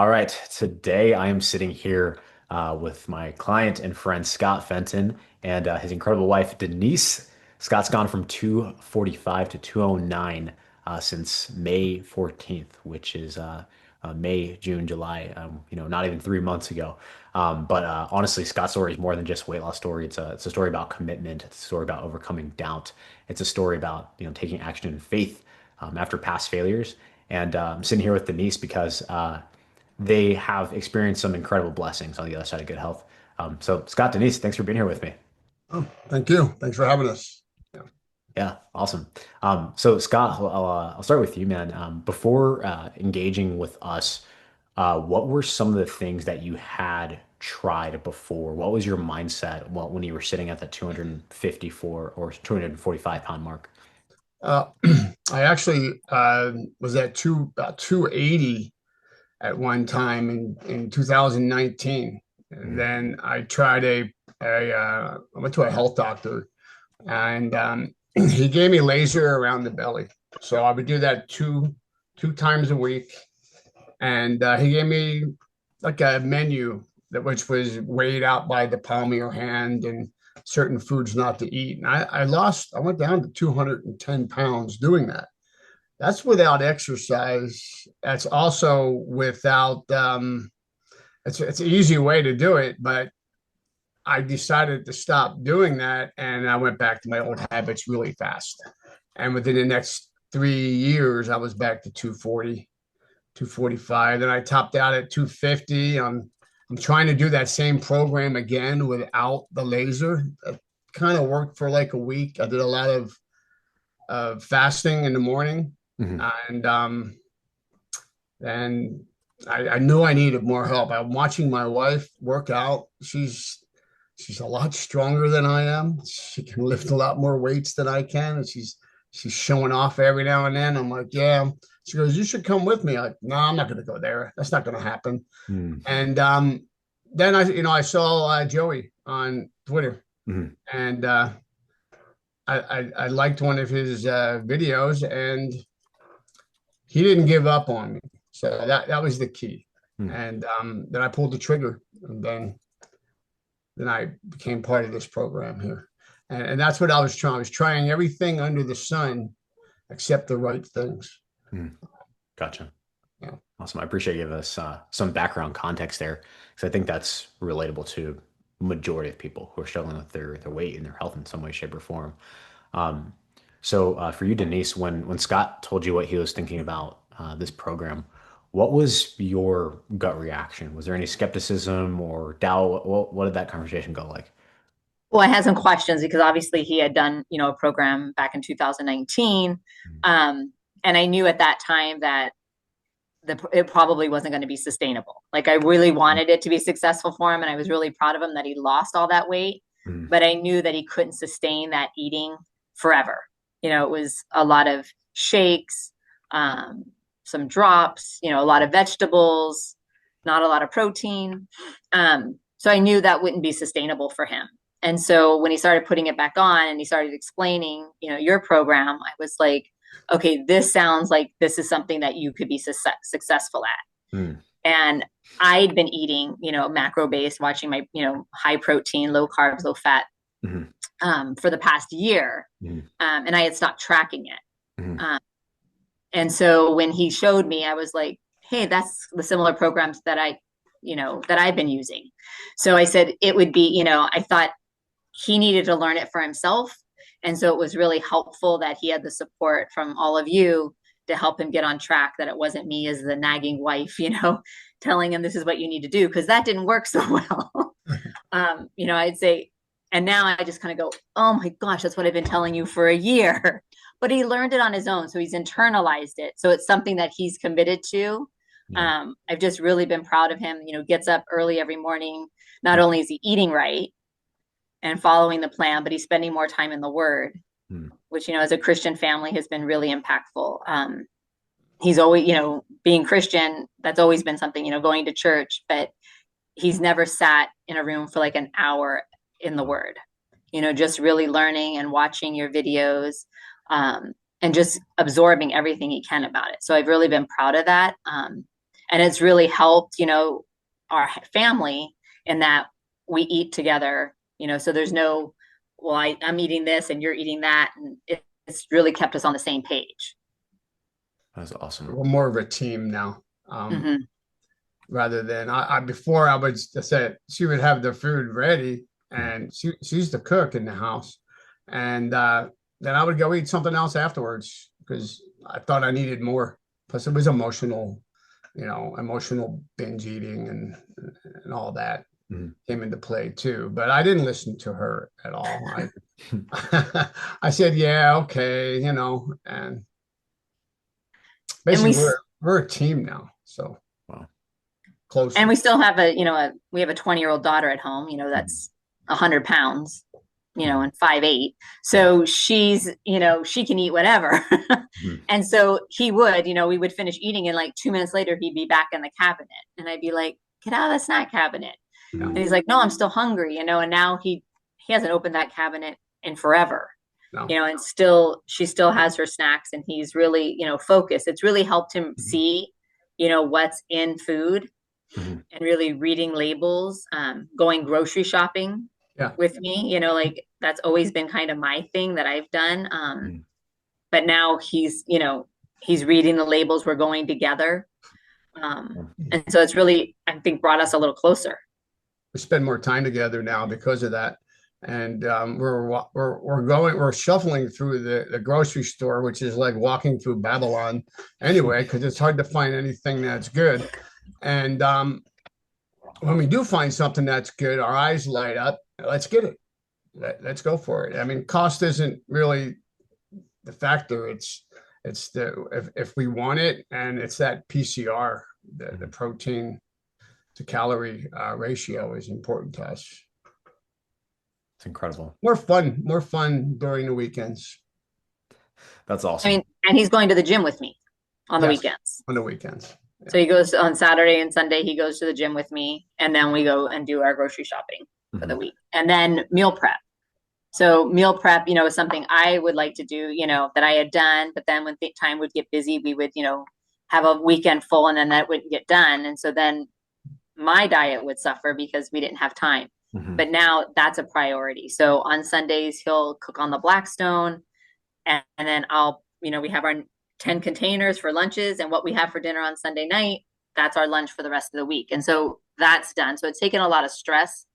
All right, today I am sitting here with my client and friend Scott Fenton and his incredible wife Denise. Scott's gone from 245 to 209 since May 14th, which is May, June, July, not even 3 months ago. But honestly, Scott's story is more than just a weight loss story. It's a story about commitment. It's a story about overcoming doubt. It's a story about taking action in faith after past failures. And I'm sitting here with Denise because they have experienced some incredible blessings on the other side of good health. So, Scott, Denise, thanks for being here with me. Oh, thank you. Thanks for having us. Yeah. Yeah, awesome. So, Scott, I'll start with you, man. Before engaging with us, what were some of the things that you had tried before? What was your mindset when you were sitting at the 254 or 245 pound mark? Uh, I actually was at about 280 at one time in 2019. And Mhm. then I tried I went to a health doctor and he gave me laser around the belly. So I would do that two times a week. And he gave me like a menu which was weighed out by the palm of your hand and certain foods not to eat. And I went down to 210 pounds doing that. That's without exercise. That's also without, it's an easy way to do it, but I decided to stop doing that and I went back to my old habits really fast. And within the next 3 years, I was back to 240, 245. Then I topped out at 250. I'm trying to do that same program again without the laser. It kind of worked for like a week. I did a lot of fasting in the morning, Mhm. and then I knew I needed more help. I'm watching my wife work out. She's a lot stronger than I am. She can lift a lot more weights than I can, and she's showing off every now and then. I'm like, yeah. She goes, you should come with me. I'm like, no, I'm not going to go there. That's not going to happen. Mhm. And then I saw Joey on Twitter, Mhm. and I liked one of his videos, and he didn't give up on me. So that was the key. Mhm. And then I pulled the trigger, and then I became part of this program here. And that's what I was trying. I was trying everything under the sun except the right things. Mhm. Gotcha. Yeah. Awesome. I appreciate you giving us some background context there because I think that's relatable to majority of people who are struggling with their weight and their health in some way, shape, or form. Um, so for you, Denise, when Scott told you what he was thinking about this program, what was your gut reaction? Was there any skepticism or doubt? What did that conversation go like? Well, I had some questions because obviously he had done, a program back in 2019. Um, and I knew at that time that it probably wasn't going to be sustainable. Like I really wanted it to be successful for him. And I was really proud of him that he lost all that weight, Mhm. but I knew that he couldn't sustain that eating forever. It was a lot of shakes, um, some drops, a lot of vegetables, not a lot of protein. So I knew that wouldn't be sustainable for him. And so when he started putting it back on and he started explaining, your program, I was like, okay, this sounds like this is something that you could be successful at. Mhm. And I'd been eating, macro based, watching my, high protein, low carbs, low fat Mhm. for the past year. Mhm. And I had stopped tracking it. Mhm. Um, and so when he showed me, I was like, hey, that's the similar programs that that I've been using. So I said it would be, I thought he needed to learn it for himself. And so it was really helpful that he had the support from all of you to help him get on track, that it wasn't me as the nagging wife, telling him this is what you need to do, because that didn't work so well. I'd say, and now I just kind of go, oh my gosh, that's what I've been telling you for a year. But he learned it on his own. So he's internalized it. So it's something that he's committed to. Yeah. I've just really been proud of him, gets up early every morning. Not only is he eating right, and following the plan, but he's spending more time in the Word, Mhm. which as a Christian family has been really impactful. He's always, being Christian, that's always been something, going to church, but he's never sat in a room for like an hour in the Word. Just really learning and watching your videos, and just absorbing everything he can about it. So I've really been proud of that. And it's really helped, our family in that we eat together, so there's no, well, I'm eating this and you're eating that. And it's really kept us on the same page. That's awesome. We're more of a team now. Hmm. Rather than before I would say she would have the food ready and she's the cook in the house. And then I would go eat something else afterwards because I thought I needed more. Plus it was emotional, emotional binge eating and all that came into play too. But I didn't listen to her at all. I said, yeah, okay, and And we basically we're a team now. So Wow. close. and we still have we have a 20-year-old daughter at home, that's 100 pounds, and 5'8". So she's, she can eat whatever. Mhm. And so he would, we would finish eating and like 2 minutes later, he'd be back in the cabinet. And I'd be like, get out of the snack cabinet. And he's like, no, I'm still hungry, and now he hasn't opened that cabinet in forever. No. And she still has her snacks and he's really, focused. It's really helped him see, what's in food Mhm. and really reading labels, going grocery shopping with me, like that's always been kind of my thing that I've done. But now he's reading the labels, we're going together. And so it's really, I think, brought us a little closer. We spend more time together now because of that. And we're shuffling through the grocery store, which is like walking through Babylon anyway, because it's hard to find anything that's good. And when we do find something that's good, our eyes light up. Let's get it. Let's go for it. I mean, cost isn't really the factor. It's if we want it, and it's that PCR, the protein to calorie ratio is important to us. It's incredible. More fun during the weekends. That's awesome. I mean, and he's going to the gym with me on the Yes, weekends. on the weekends. So he goes on Saturday and Sunday, he goes to the gym with me, and then we go and do our grocery shopping for the week. And then meal prep. So meal prep, is something I would like to do, that I had done, but then when time would get busy, we would, have a weekend full and then that wouldn't get done. And so then my diet would suffer because we didn't have time. But now that's a priority. So on Sundays, he'll cook on the Blackstone, and then we have our 10 containers for lunches, and what we have for dinner on Sunday night, that's our lunch for the rest of the week. And so that's done. So it's taken a lot of stress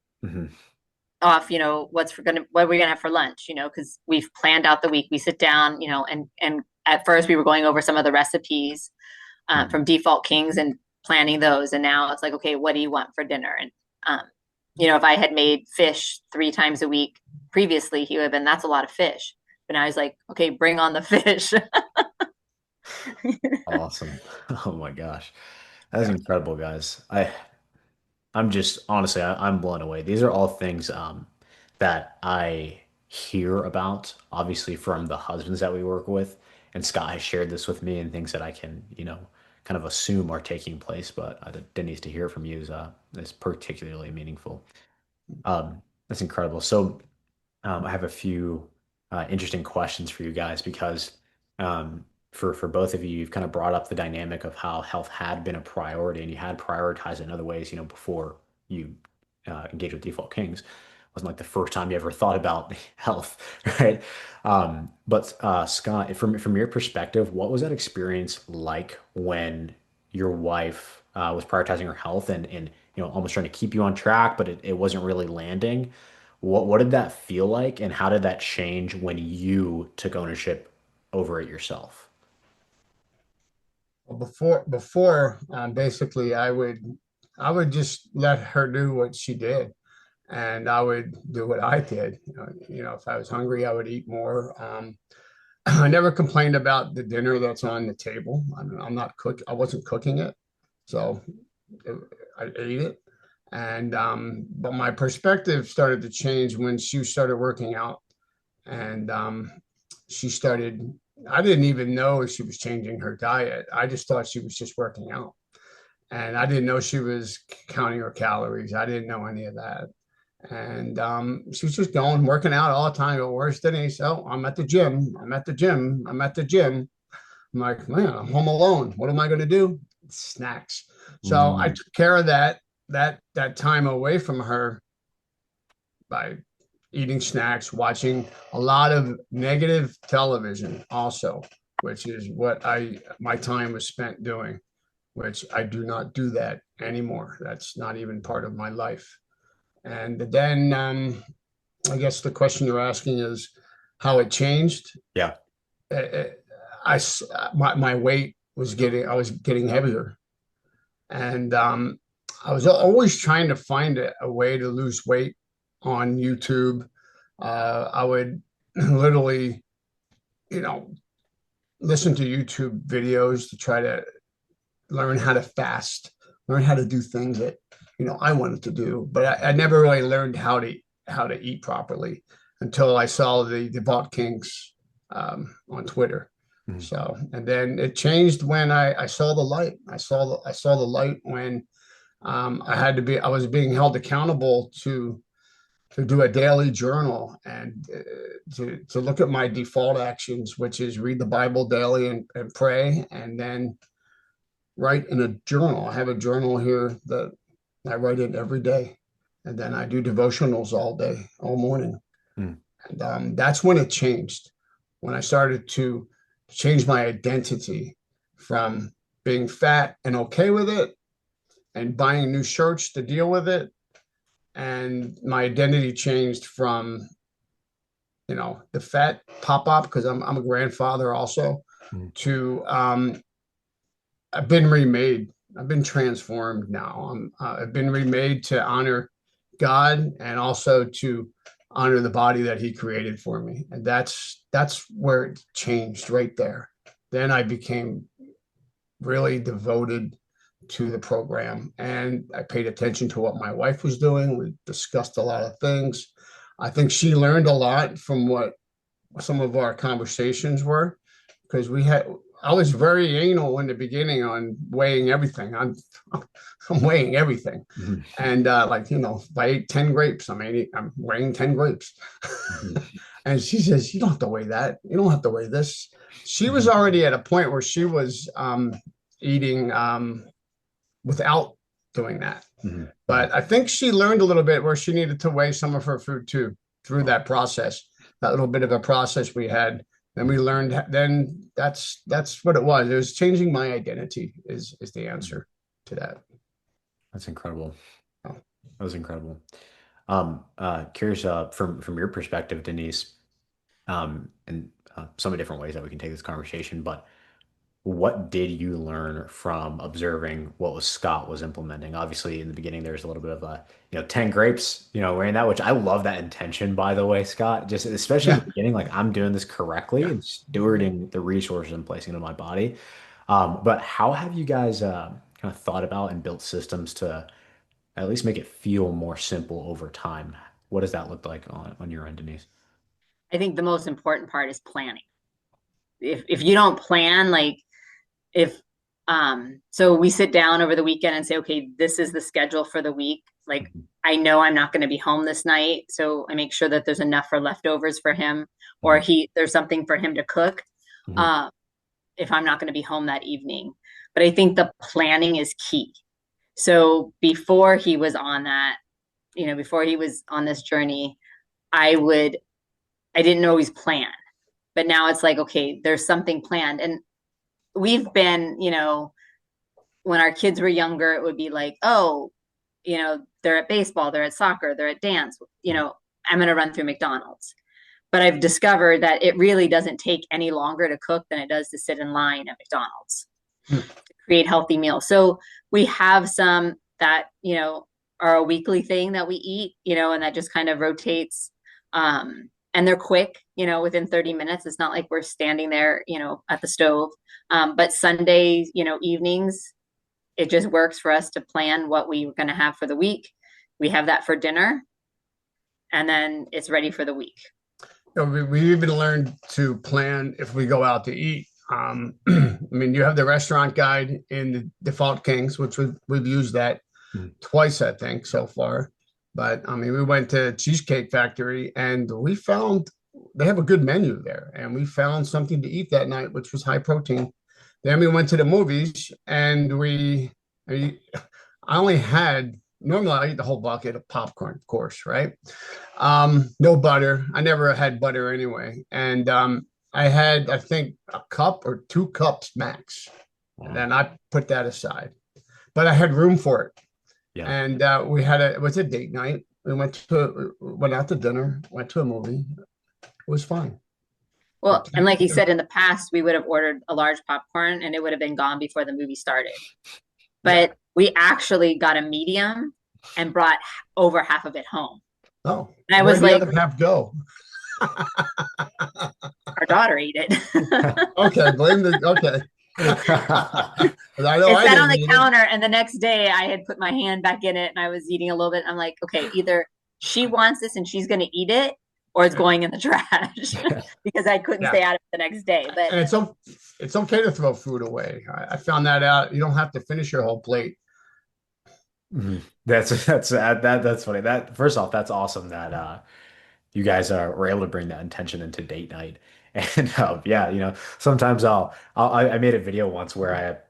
off, what we're going to have for lunch, because we've planned out the week. We sit down, and at first we were going over some of the recipes from Default Kings and planning those. And now it's like, okay, what do you want for dinner? And, if I had made fish 3 times a week previously, he would have been, that's a lot of fish. But now he's like, okay, bring on the fish. Awesome. Oh my gosh. That is incredible, guys. I'm just honestly, I'm blown away. These are all things that I hear about, obviously from the husbands that we work with. And Scott has shared this with me and things that I can, kind of assume are taking place, but Denise, to hear from you is particularly meaningful. That's incredible. So I have a few interesting questions for you guys because for both of you, you've kind of brought up the dynamic of how health had been a priority and you had prioritized it in other ways, before you engaged with Default Kings. It wasn't like the first time you ever thought about health, right? But Scott, from your perspective, what was that experience like when your wife was prioritizing her health and almost trying to keep you on track, but it wasn't really landing? What did that feel like, and how did that change when you took ownership over it yourself? Well, before basically I would just let her do what she did, and I would do what I did. If I was hungry, I would eat more. I never complained about the dinner that's on the table. I'm not cook. I wasn't cooking it, so I ate it. And but my perspective started to change when she started working out, and she started. I didn't even know she was changing her diet. I just thought she was just working out, and I didn't know she was counting her calories. I didn't know any of that. And she was just going, working out all the time. Where's Denise? Oh, I'm at the gym. I'm at the gym. I'm at the gym. I'm like, man, I'm home alone. What am I going to do? Snacks. So I Mm, took care of that time away from her by eating snacks, watching a lot of negative television also, which is what my time was spent doing, which I do not do that anymore. That's not even part of my life. And then I guess the question you're asking is how it changed. yeah. Uh, uh, my weight was I was getting heavier, and I was always trying to find a way to lose weight on YouTube. I would literally, you know, listen to YouTube videos to try to learn how to fast, learn how to do things that I wanted to do, but I never really learned how to eat properly until I saw the Devout Kings on Twitter. Mhm. So, and then it changed when I saw the light. I saw the light when I was being held accountable to do a daily journal and to look at my default actions, which is read the Bible daily and pray, and then write in a journal. I have a journal here that I write in every day, and then I do devotionals all day, all morning. Mm. And that's when it changed, when I started to change my identity from being fat and okay with it and buying new shirts to deal with it. And my identity changed from, the fat pop up because I'm a grandfather also Mm. to I've been remade. I've been transformed now. I've been remade to honor God and also to honor the body that He created for me, and that's where it changed right there. Then I became really devoted to the program, and I paid attention to what my wife was doing. We discussed a lot of things. I think she learned a lot from what some of our conversations were because I was very anal in the beginning on weighing everything. I'm weighing everything. Mhm. And like, if I ate 10 grapes, I'm weighing 10 grapes. Mhm. And she says, you don't have to weigh that. You don't have to weigh this. She was Mhm. already at a point where she was eating without doing that. Mhm. Mhm. But I think she learned a little bit where she needed to weigh some of her food too through that process, that little bit of a process we had. Then we learned. Then that's what it was. It was changing my identity. Is the Mhm. answer to that. That's incredible. Oh, That was incredible. Curious, from your perspective, Denise, and so many different ways that we can take this conversation, but what did you learn from observing what Scott was implementing? Obviously, in the beginning, there's a little bit of 10 grapes, wearing that, which I love that intention, by the way, Scott. Just especially in yeah, the beginning, like I'm doing this correctly yeah. and stewarding the resources I'm placing into my body. But how have you guys kind of thought about and built systems to at least make it feel more simple over time? What does that look like on your end, Denise? I think the most important part is planning. If you don't plan, like if so we sit down over the weekend and say, okay, this is the schedule for the week. Like Mhm. I know I'm not going to be home this night, so I make sure that there's enough for leftovers for him, or Mhm. there's something for him to cook. Mhm. Uh, if I'm not going to be home that evening. But I think the planning is key. So before he was on that, before he was on this journey, I would I didn't always plan. But now it's like, okay, there's something planned. And we've been, when our kids were younger, it would be like, oh, they're at baseball, they're at soccer, they're at dance, I'm going to run through McDonald's. But I've discovered that it really doesn't take any longer to cook than it does to sit in line at McDonald's to create healthy meals. So we have some that, are a weekly thing that we eat, and that just kind of rotates. And they're quick, within 30 minutes. It's not like we're standing there, at the stove. But Sundays, evenings, it just works for us to plan what we're going to have for the week. We have that for dinner, and then it's ready for the week. We even learned to plan if we go out to eat. I mean, you have the restaurant guide in the Default Kings, which we've used that Mhm. twice, I think, so far. But I mean, we went to Cheesecake Factory and we found they have a good menu there, and we found something to eat that night, which was high protein. Then we went to the movies and we I, I only had normally I eat the whole bucket of popcorn, of course, right? No butter. I never had butter anyway. And I had, I think, a cup or 2 cups max. And Wow. then I put that aside. But I had room for it. Yeah. And we had it was a date night. We went out to dinner, went to a movie. It was fine. Well, and like you said, in the past, we would have ordered a large popcorn and it would have been gone before the movie started. Yeah. But we actually got a medium and brought over half of it home. Oh, And I where'd was the like, other half go? our daughter ate it. Okay, blame the okay. 'Cause I know It I sat on didn't the eat it. counter, and the next day I had put my hand back in it and I was eating a little bit. I'm like, okay, either she wants this and she's going to eat it, or it's going in the trash because I couldn't Yeah. stay out of it the next day. But And it's okay to throw food away. I found that out. You don't have to finish your whole plate. Mhm. That's funny. That first off, that's awesome that you guys were able to bring that intention into date night. And yeah, sometimes I made a video once where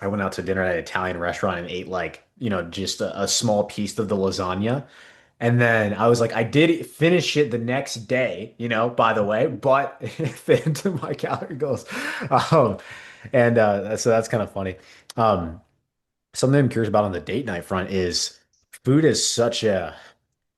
I went out to dinner at an Italian restaurant and ate like, just a small piece of the lasagna. And then I was like, I did finish it the next day, by the way, but it fit into my calorie goals. Um, and so that's kind of funny. Um, Something I'm curious about on the date night front is food is such a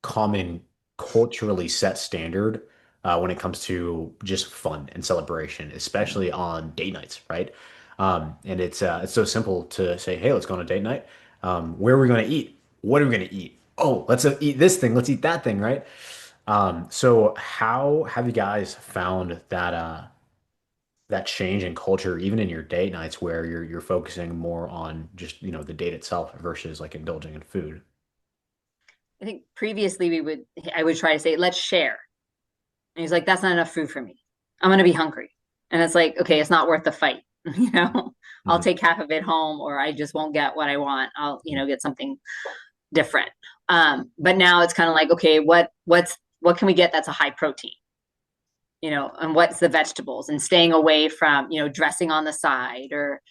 common culturally set standard when it comes to just fun and celebration, especially on date nights, right? And it's so simple to say, hey, let's go on a date night. Where are we going to eat? What are we going to eat? Oh, let's eat this thing. Let's eat that thing, right? So how have you guys found that change in culture, even in your date nights, where you're focusing more on just the date itself versus like indulging in food? I think previously I would try to say, let's share. And he's like, that's not enough food for me. I'm going to be hungry. And it's like, okay, it's not worth the fight. You know, I'll Mhm. take half of it home, or I just won't get what I want. I'll, get something different. But now it's kind of like, okay, what can we get that's a high protein? And what's the vegetables, and staying away from, dressing on the side, or,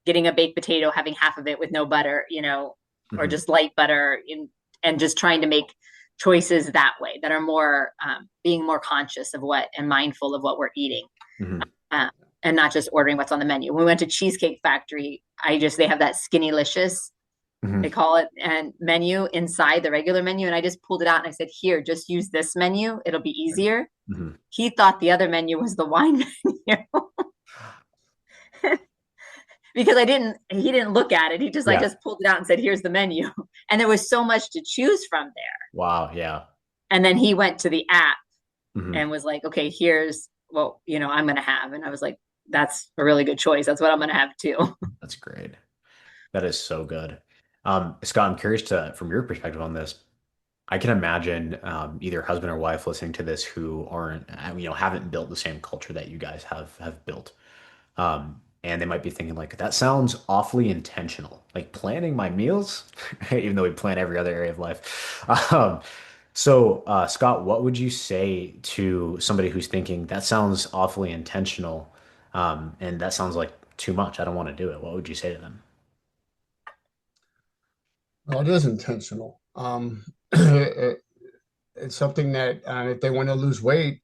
getting a baked potato, having half of it with no butter, or Mhm. just light butter, and just trying to make choices that way that are more, being more conscious of what and mindful of what we're eating, Mhm. uh, and not just ordering what's on the menu. When we went to Cheesecake Factory, they have that Skinnylicious, they Mhm. call it, and menu inside the regular menu. And I just pulled it out and I said, here, just use this menu. It'll be easier. Mhm. He thought the other menu was the wine menu because he didn't look at it. I Yeah. just pulled it out and said, here's the menu. And there was so much to choose from there. Wow. Yeah. And then he went to the app Mhm. and was like, okay, here's what, I'm going to have. And I was like, that's a really good choice. That's what I'm going to have too. That's great. That is so good. Scott, I'm curious from your perspective on this. I can imagine either husband or wife listening to this who aren't, haven't built the same culture that you guys have built. And they might be thinking like, that sounds awfully intentional. Like planning my meals, even though we plan every other area of life. Scott, what would you say to somebody who's thinking that sounds awfully intentional, and that sounds like too much? I don't want to do it. What would you say to them? Well, it is intentional. It's something that if they want to lose weight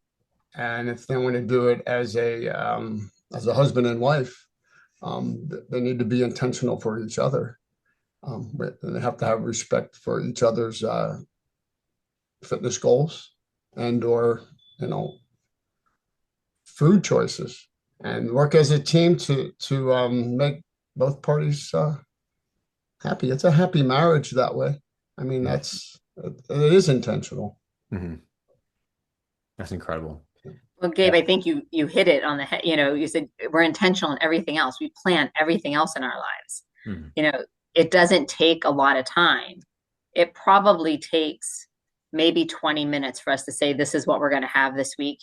and if they want to do it as a husband and wife, they need to be intentional for each other. But they have to have respect for each other's fitness goals and or you know food choices, and work as a team to make both parties happy. It's a happy marriage that way. I mean, it is intentional. Mhm. That's incredible. Well, Gabe, I think you hit it on the head. You said we're intentional in everything else. We plan everything else in our lives. Mhm. You know, it doesn't take a lot of time. It probably takes maybe 20 minutes for us to say, this is what we're going to have this week.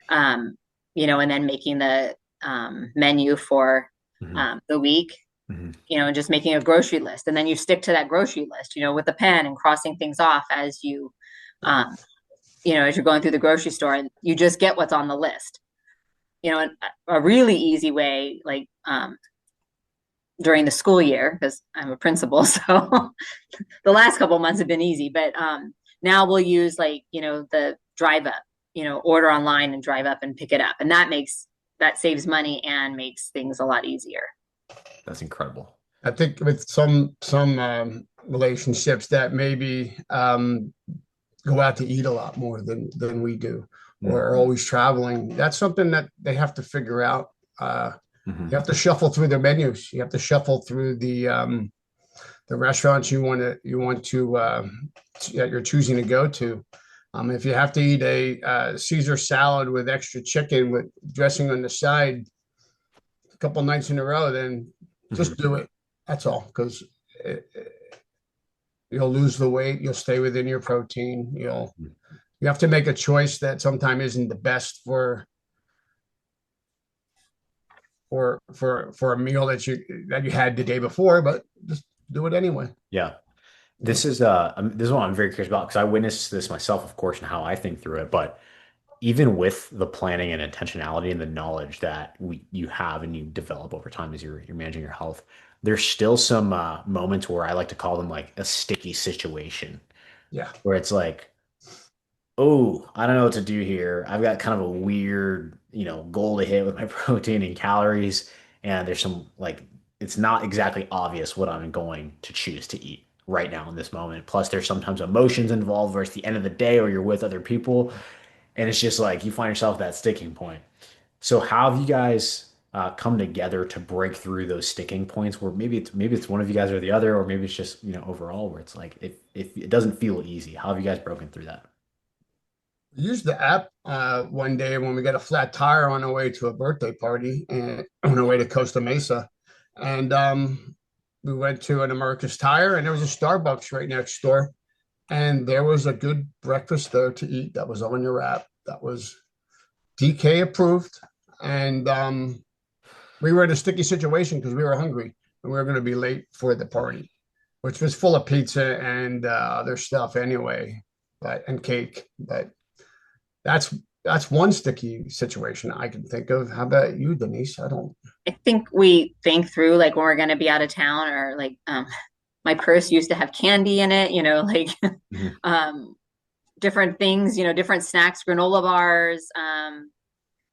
Um, and then making the menu for Mhm. the week, Mhm. and just making a grocery list. And then you stick to that grocery list, with a pen and crossing things off um, as you're going through the grocery store, and you just get what's on the list. And a really easy way, like during the school year because I'm a principal. So the last couple of months have been easy, but now we'll use like, the drive up, order online and drive up and pick it up. And that saves money and makes things a lot easier. That's incredible. I think with some relationships that maybe go out to eat a lot more than we do, or are always traveling. That's something that they have to figure out. You have to shuffle through their menus. You have to shuffle through the restaurants that you're choosing to go to. If you have to eat a Caesar salad with extra chicken with dressing on the side a couple nights in a row, then just do it. That's all, because you'll lose the weight. You'll stay within your protein. You have to make a choice that sometimes isn't the best for a meal that you had the day before, but just do it anyway. Yeah. This is what I'm very curious about because I witnessed this myself, of course, and how I think through it. But even with the planning and intentionality and the knowledge that you have and you develop over time as you're managing your health, there's still some moments where I like to call them like a sticky situation. Yeah. Where it's like, oh, I don't know what to do here. I've got kind of a weird, goal to hit with my protein and calories, and there's some like it's not exactly obvious what I'm going to choose to eat right now in this moment. Plus, there's sometimes emotions involved where it's the end of the day or you're with other people, and it's just like you find yourself at that sticking point. So, how have you guys come together to break through those sticking points where maybe it's one of you guys or the other, or maybe it's just overall where it's like if it doesn't feel easy. How have you guys broken through that? Used the app one day when we got a flat tire on our way to a birthday party and on our way to Costa Mesa. And we went to an America's Tire and there was a Starbucks right next door. And there was a good breakfast there to eat that was on your app. That was DK approved. And we were in a sticky situation because we were hungry and we were going to be late for the party, which was full of pizza and other stuff anyway, and cake. But that's one sticky situation I can think of. How about you, Denise? I think we think through like when we're going to be out of town or like my purse used to have candy in it, like different things, different snacks, granola bars.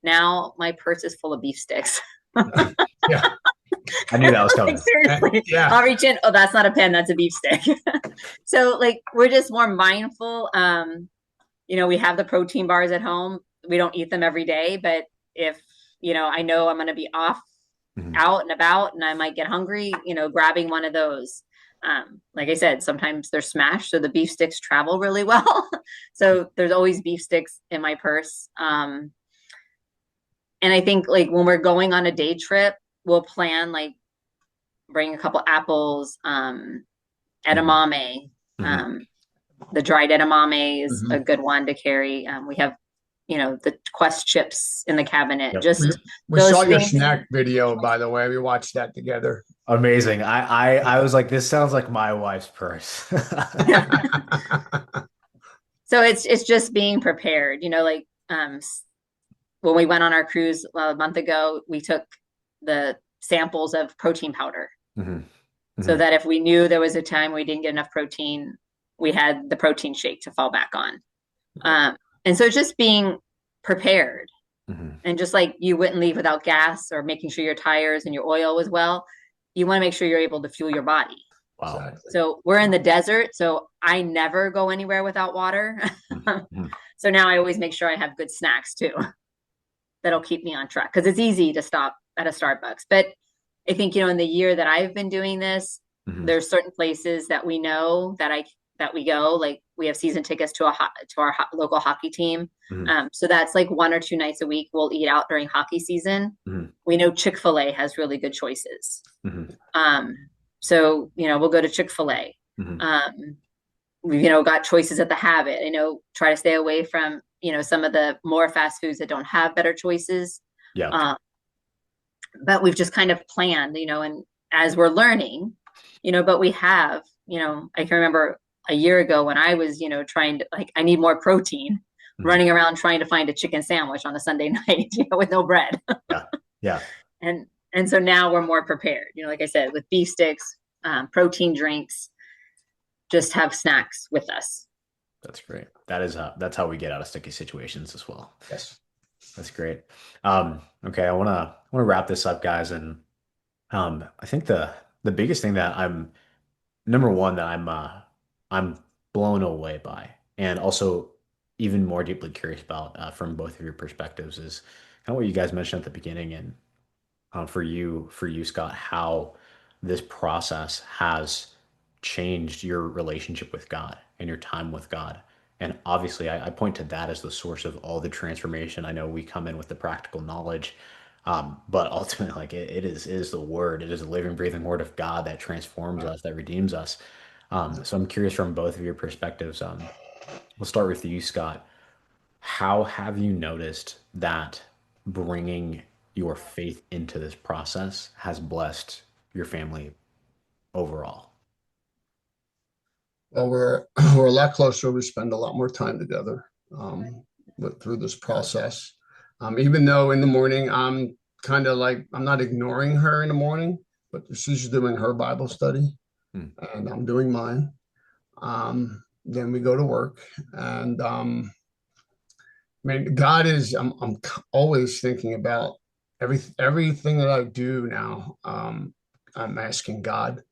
Now my purse is full of beef sticks. Yeah. I knew that was coming. Like, seriously, Yeah. I'll reach in. Oh, that's not a pen. That's a beef stick. So like, we're just more mindful. We have the protein bars at home. We don't eat them every day, but if, I know I'm going to be off out and about and I might get hungry, grabbing one of those. Like I said, sometimes they're smashed, so the beef sticks travel really well. So there's always beef sticks in my purse. And I think like when we're going on a day trip, we'll plan like bring a couple apples, edamame. The dried edamame is a good one to carry. We have, the Quest chips in the cabinet. Yep. Just we saw your snack video, by the way. We watched that together. Amazing. I was like, this sounds like my wife's purse. So it's just being prepared, like when we went on our cruise a month ago, we took the samples of protein powder so that if we knew there was a time we didn't get enough protein, we had the protein shake to fall back on. And so just being prepared and just like you wouldn't leave without gas or making sure your tires and your oil was well, you want to make sure you're able to fuel your body. Wow. Exactly. So we're in the desert, so I never go anywhere without water. So now I always make sure I have good snacks too. That'll keep me on track because it's easy to stop at a Starbucks. But I think, in the year that I've been doing this, there's certain places that we know that we go, like we have season tickets to our local hockey team. So that's like 1 or 2 nights a week. We'll eat out during hockey season. We know Chick-fil-A has really good choices. So, we'll go to Chick-fil-A. We've, got choices at the Habit. Try to stay away from, some of the more fast foods that don't have better choices. Yeah. But we've just kind of planned, and as we're learning, but we have, I can remember a year ago when I was, trying to I need more protein, running around trying to find a chicken sandwich on a Sunday night, with no bread. Yeah. And And so now we're more prepared, like I said, with beef sticks, protein drinks, just have snacks with us. That's great. That's how we get out of sticky situations as well. Yes. That's great. Okay, I wanna wrap this up, guys, and I think the biggest thing that I'm number one that I'm blown away by, and also even more deeply curious about from both of your perspectives is kind of what you guys mentioned at the beginning, and for you, Scott, how this process has changed your relationship with God and your time with God. And obviously, I point to that as the source of all the transformation. I know we come in with the practical knowledge, but ultimately, like it is the Word. It is the living, breathing Word of God that transforms us, that redeems us. So I'm curious from both of your perspectives. We'll start with you, Scott. How have you noticed that bringing your faith into this process has blessed your family overall? Well, we're a lot closer. We spend a lot more time together through this process. Even though in the morning I'm kind of like I'm not ignoring her in the morning, but she's doing her Bible study Hmm. and I'm doing mine. Then we go to work, and I mean, God is. Always thinking about everything that I do now. I'm asking God,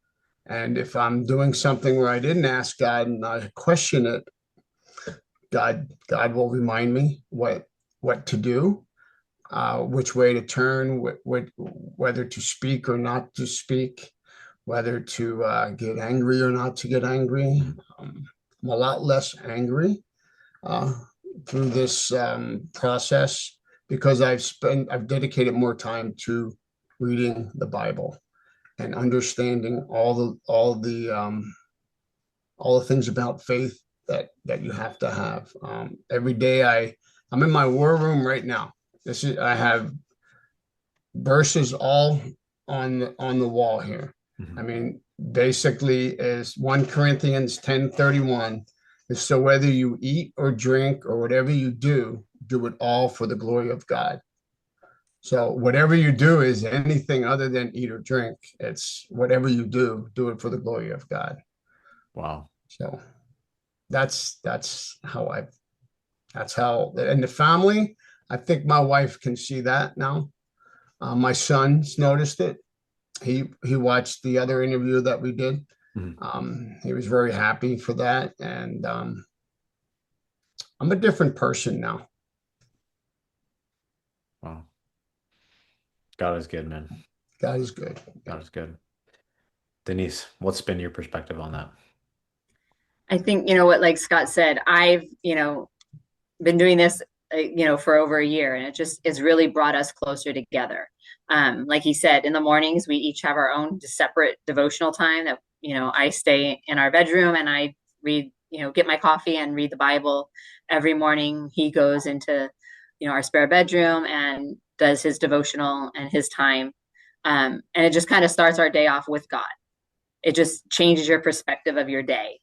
and if I'm doing something where I didn't ask God and I question it, God will remind me what to do, which way to turn, whether to speak or not to speak, whether to get angry or not to get angry. Mhm. I'm a lot less angry uh, through this process because I've dedicated more time to reading the Bible and understanding all the things about faith that you have to have. Every day I'm in my war room right now. I have verses all on the wall here. I Mhm. mean, basically is 1 Corinthians 10:31 is so whether you eat or drink or whatever you do it all for the glory of God. So whatever you do is anything other than eat or drink. It's whatever you do it for the glory of God. Wow. So that's how I that's how and the family, I think my wife can see that now. My son's noticed it. He watched the other interview that we did. Mhm. He was very happy for that, and I'm a different person now. Wow. God is good, man. God is good. God is good. Denise, what's been your perspective on that? I think, what, like Scott said, I've, been doing this, for over a year, and it's really brought us closer together. Like he said, in the mornings, we each have our own separate devotional time that, I stay in our bedroom and I read, get my coffee and read the Bible every morning. He goes into, our spare bedroom and does his devotional and his time. And it just kind of starts our day off with God. It just changes your perspective of your day.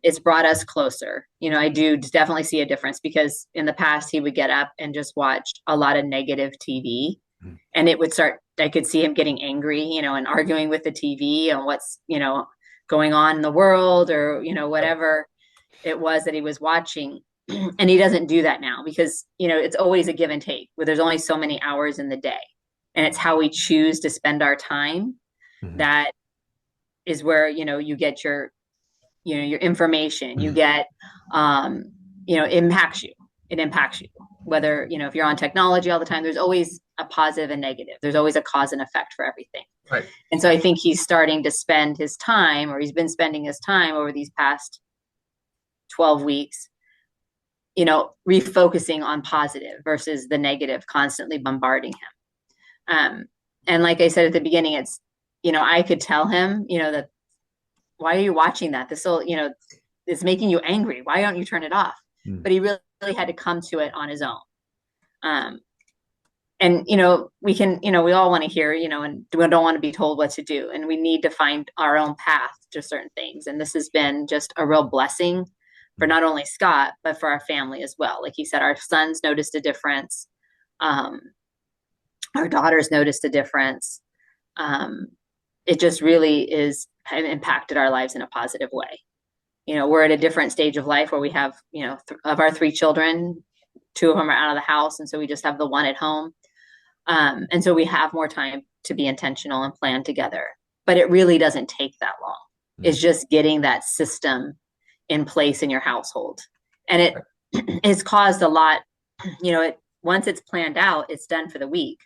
It's brought us closer. I do definitely see a difference because in the past he would get up and just watch a lot of negative TV, Mhm. and I could see him getting angry, and arguing with the TV and what's, going on in the world, or, whatever it was that he was watching. And he doesn't do that now because, it's always a give and take where there's only so many hours in the day. And it's how we choose to spend our time Mhm. that is where, you get your information, you Mhm. get, um impacts you. It impacts you, whether, if you're on technology all the time. There's always a positive and negative. There's always a cause and effect for everything. Right. And so I think he's starting to spend his time, or he's been spending his time over these past 12 weeks, refocusing on positive versus the negative constantly bombarding him. And like I said at the beginning, it's, I could tell him, that, why are you watching that? This will, it's making you angry. Why don't you turn it off? Mhm. But he really had to come to it on his own. Um, and, we can, we all want to hear, and we don't want to be told what to do. And we need to find our own path to certain things. And this has been just a real blessing for Mhm. not only Scott, but for our family as well. Like he said, our sons noticed a difference. Um, Our daughters noticed a difference. Um, it just really is have impacted our lives in a positive way. We're at a different stage of life where we have, of our three children, two of them are out of the house. And so we just have the one at home. And so we have more time to be intentional and plan together. But it really doesn't take that long. It's just getting that system in place in your household. And it has caused a lot, once it's planned out, it's done for the week.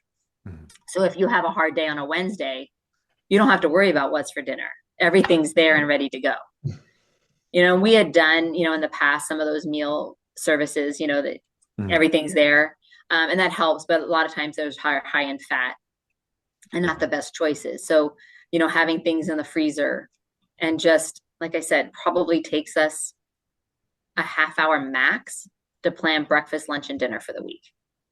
So if you have a hard day on a Wednesday, you don't have to worry about what's for dinner. Everything's there and ready to go. We had done, in the past, some of those meal services, that everything's there. And that helps. But a lot of times those are high in fat and not the best choices. So, having things in the freezer and just, like I said, probably takes us a half hour max to plan breakfast, lunch, and dinner for the week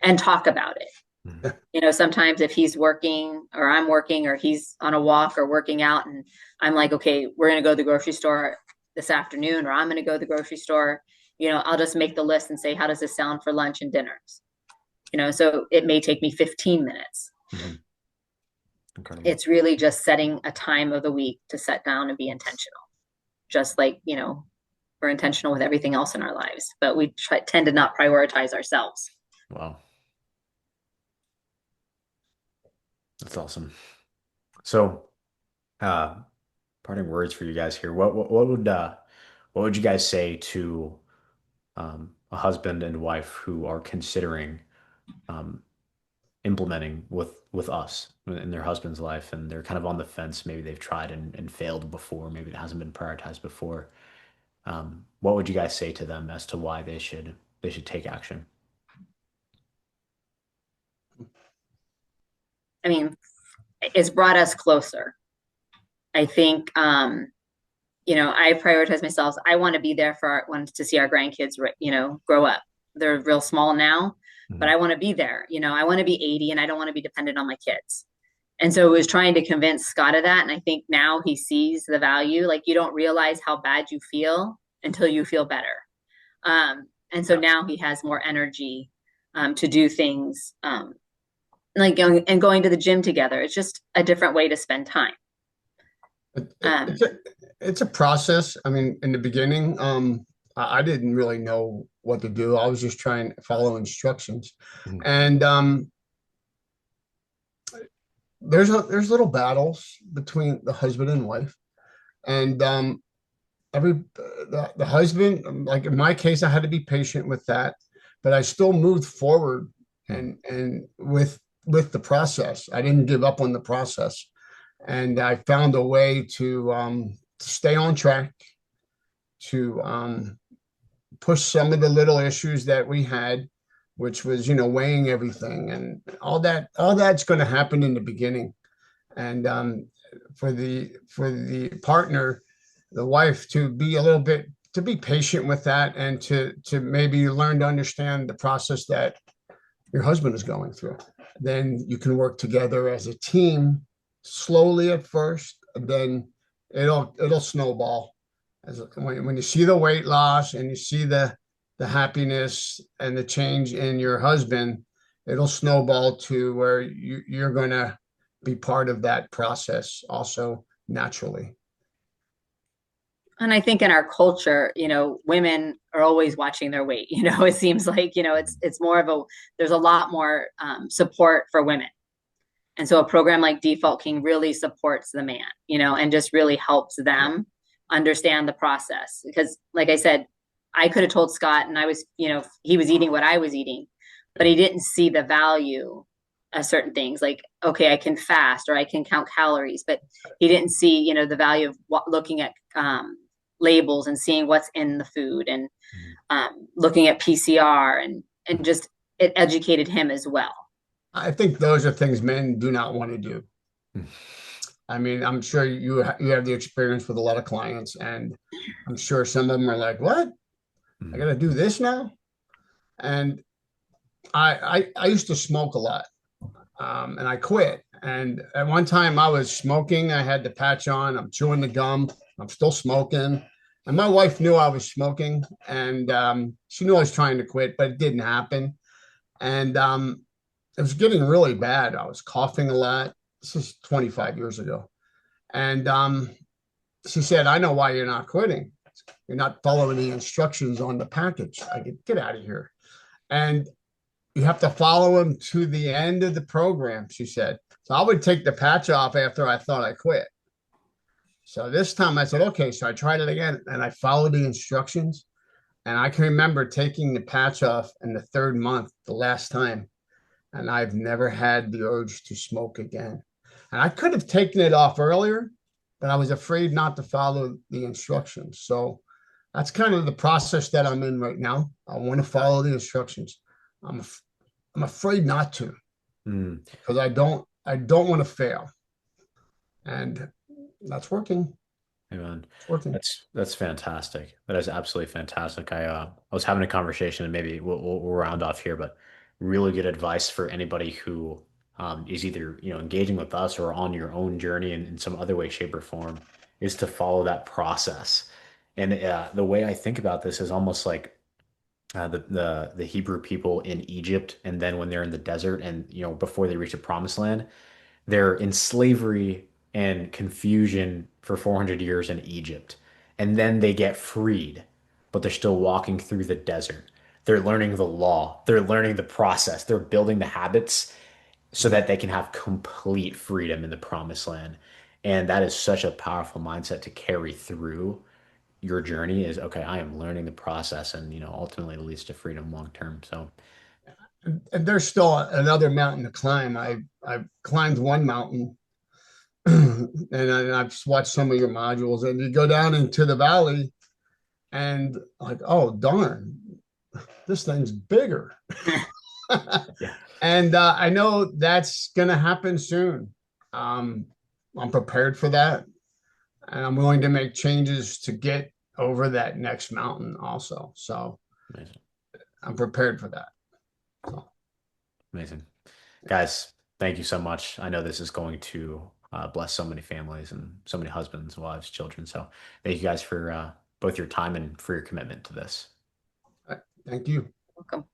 and talk about it. Sometimes if he's working or I'm working or he's on a walk or working out and I'm like, okay, we're going to go to the grocery store this afternoon, or I'm going to go to the grocery store, I'll just make the list and say, how does this sound for lunch and dinners? So it may take me 15 minutes. Incredible. It's really just setting a time of the week to sit down and be intentional. Just like, we're intentional with everything else in our lives, but we tend to not prioritize ourselves. Wow. That's awesome. So, parting words for you guys here. What would you guys say to a husband and wife who are considering implementing with us in their husband's life, and they're kind of on the fence? Maybe they've tried and failed before. Maybe it hasn't been prioritized before. What would you guys say to them as to why they should take action? I mean, it's brought us closer. I think, I prioritize myself. I want to be there to see our grandkids, grow up. They're real small now, but I want to be there. I want to be 80 and I don't want to be dependent on my kids. And so it was trying to convince Scott of that. And I think now he sees the value. Like, you don't realize how bad you feel until you feel better. And so now he has more energy to do things like going to the gym together. It's just a different way to spend time. It's a process. I mean, in the beginning, I didn't really know what to do. I was just trying to follow instructions. And there's little battles between the husband and wife. And the husband, like in my case, I had to be patient with that, but I still moved forward and with the process. I didn't give up on the process. And I found a way to stay on track, to push some of the little issues that we had, which was, weighing everything and all that. All that's going to happen in the beginning. And for the partner, the wife, to be patient with that and to maybe learn to understand the process that your husband is going through. Then you can work together as a team, slowly at first, and then it'll snowball. When you see the weight loss and you see the happiness and the change in your husband, it'll snowball to where you're going to be part of that process also naturally. And I think in our culture, women are always watching their weight. It seems like, it's more of there's a lot more support for women. And so a program like Default King really supports the man, and just really helps them understand the process. Because like I said, I could have told Scott and I was, he was eating what I was eating, but he didn't see the value of certain things like, okay, I can fast or I can count calories, but he didn't see, the value of looking at labels and seeing what's in the food and looking at PCR and just it educated him as well. I think those are things men do not want to do. I mean, I'm sure you have the experience with a lot of clients, and I'm sure some of them are like, what? I got to do this now? And I used to smoke a lot, and I quit. And at one time I was smoking. I had the patch on. I'm chewing the gum. I'm still smoking. And my wife knew I was smoking, and she knew I was trying to quit, but it didn't happen. And it was getting really bad. I was coughing a lot. This is 25 years ago. And she said, I know why you're not quitting. You're not following the instructions on the package. I get out of here. And you have to follow them to the end of the program, she said. So I would take the patch off after I thought I quit. So this time I said, okay. So I tried it again and I followed the instructions. And I can remember taking the patch off in the third month, the last time. And I've never had the urge to smoke again. And I could have taken it off earlier, but I was afraid not to follow the instructions. So that's kind of the process that I'm in right now. I want to follow the instructions. I'm I'm afraid not to Mm. because I don't want to fail. And that's working. Amen. It's working. That's fantastic. That is absolutely fantastic. I was having a conversation, and maybe we'll round off here, but really good advice for anybody who is either engaging with us or on your own journey in some other way, shape, or form, is to follow that process. And the way I think about this is almost like the Hebrew people in Egypt, and then when they're in the desert, and before they reach the promised land, they're in slavery and confusion for 400 years in Egypt. And then they get freed, but they're still walking through the desert. They're learning the law, they're learning the process, they're building the habits so that they can have complete freedom in the promised land. And that is such a powerful mindset to carry through your journey is okay, I am learning the process and ultimately it leads to freedom long term. So And there's still another mountain to climb. I've climbed one mountain and I've watched some of your modules, and you go down into the valley and like, oh darn, this thing's bigger. yeah. And I know that's gonna happen soon. Um, I'm prepared for that, and I'm willing to make changes to get over that next mountain also. So Amazing. I'm prepared for that. So, Amazing. Guys, thank you so much. I know this is going to bless so many families and so many husbands, wives, children. So thank you guys for both your time and for your commitment to this. thank you. Welcome.